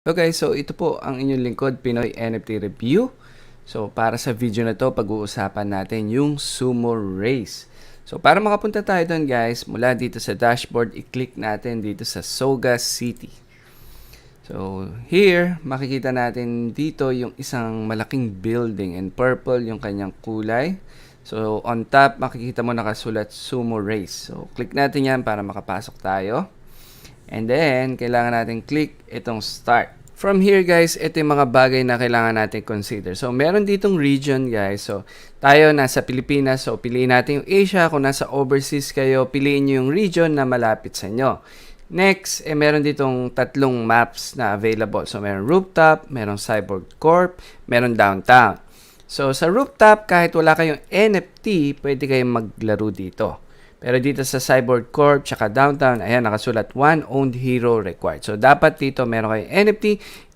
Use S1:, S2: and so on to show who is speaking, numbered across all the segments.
S1: Okay, so ito po ang inyong lingkod, Pinoy NFT Review. So para sa video na to, pag-uusapan natin yung Sumo Race. So para makapunta tayo doon guys, mula dito sa dashboard, i-click natin dito sa Soga City. So here, makikita natin dito yung isang malaking building and purple yung kanyang kulay. So on top, makikita mo nakasulat Sumo Race. So click natin yan para makapasok tayo. And then, kailangan natin click itong start. From here guys, ito yung mga bagay na kailangan natin consider. So, meron ditong region guys. So, tayo nasa Pilipinas. So, piliin natin yung Asia. Kung nasa overseas kayo, piliin nyo yung region na malapit sa inyo. Next, meron ditong tatlong maps na available. So, meron rooftop, meron cyborg corp, meron downtown. So, sa rooftop, kahit wala kayong NFT, pwede kayong maglaro dito. Pero dito sa Cyborg Corp tsaka Downtown, ayan, nakasulat one owned hero required. So, dapat dito meron kayong NFT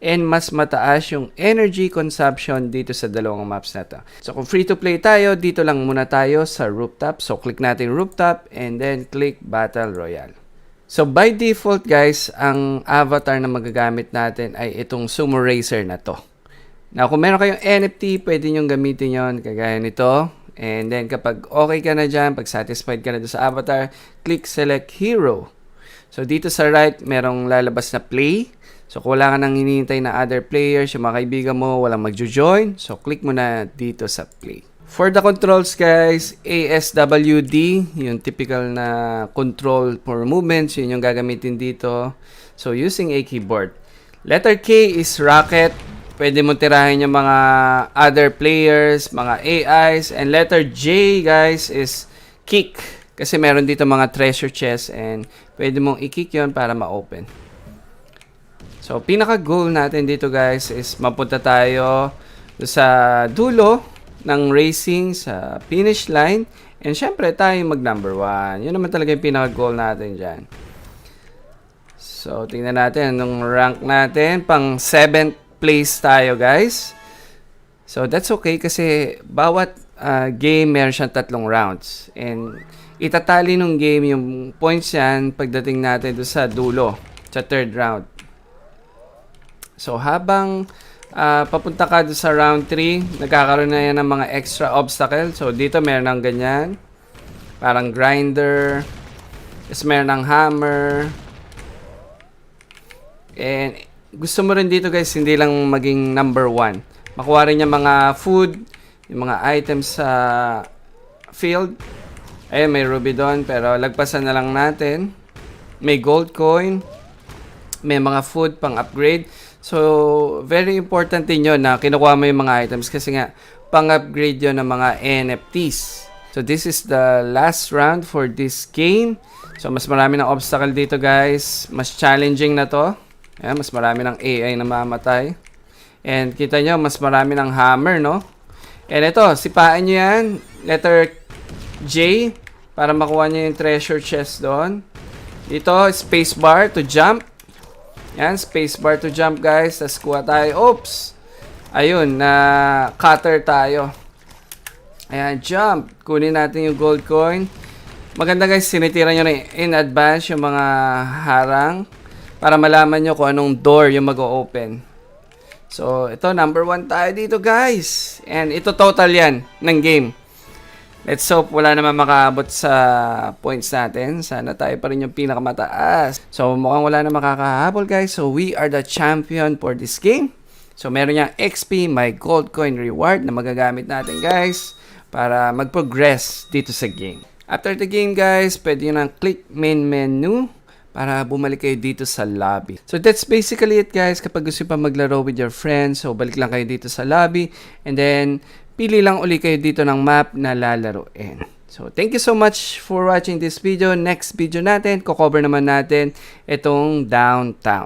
S1: and mas mataas yung energy consumption dito sa dalawang maps na to. So, kung free to play tayo, dito lang muna tayo sa rooftop. So, click natin rooftop and then click Battle Royale. So, by default guys, ang avatar na magagamit natin ay itong Sumo Racer na to. Now, kung meron kayong NFT, pwede nyo gamitin yon kagaya nito. And then, kapag okay ka na dyan, pag satisfied ka na doon sa avatar, click Select Hero. So, dito sa right, merong lalabas na play. So, kung wala ka nang hinihintay na other players, yung mga kaibigan mo, walang magjo-join. So, click mo na dito sa play. For the controls, guys, ASWD, yung typical na control for movements, yun yung gagamitin dito. So, using a keyboard. Letter K is rocket. Pwede mo tirahin yung mga other players, mga AIs. And letter J, guys, is kick. Kasi meron dito mga treasure chest and pwede mong i-kick yun para ma-open. So, pinaka-goal natin dito, guys, is mapunta tayo sa dulo ng racing, sa finish line. And syempre, tayo mag-number 1. Yun naman talaga yung pinaka-goal natin dyan. So, tingnan natin anong rank natin. Pang 7th place tayo guys. So that's okay kasi bawat game meron siyang 3 rounds. And itatali nung game yung points yan pagdating natin doon sa dulo, sa 3rd round. So habang papunta ka doon sa round 3, nagkakaroon na yan ng mga extra obstacle. So dito meron ng ganyan. Parang grinder. Tapos meron ng hammer. And gusto mo rin dito guys, hindi lang maging number 1. Makuha rin yung mga food, yung mga items sa field. Ayun, may ruby doon, pero lagpasan na lang natin. May gold coin. May mga food pang upgrade. So, very important din yun na kinukuha mo yung mga items kasi nga, pang upgrade yun ng mga NFTs. So, this is the last round for this game. So, mas marami ng obstacle dito guys. Mas challenging na to. Ayan, mas marami ng AI na mamatay. And kita nyo, mas marami ng hammer, no? And ito, sipaan nyo yan. Letter J, para makuha nyo yung treasure chest doon. Dito, spacebar to jump. Yan, spacebar to jump, guys. Tapos kuha tayo. Oops! Ayun, na cutter tayo. Ayan, jump. Kunin natin yung gold coin. Maganda, guys, sinitira nyo rin in advance yung mga harang para malaman nyo kung anong door yung mag-o-open. So, ito, number 1 tayo dito, guys. And ito total yan ng game. Let's hope wala naman makaabot sa points natin. Sana tayo pa rin yung pinakamataas. So, mukhang wala na makakahabol, guys. So, we are the champion for this game. So, meron niyang XP, may gold coin reward na magagamit natin, guys, para mag-progress dito sa game. After the game, guys, pwede nyo nang click main menu para bumalik kayo dito sa lobby. So that's basically it guys. Kapag gusto pa maglaro with your friends, so balik lang kayo dito sa lobby. And then, pili lang uli kayo dito ng map na lalaruin. So thank you so much for watching this video. Next video natin, cover naman natin itong downtown.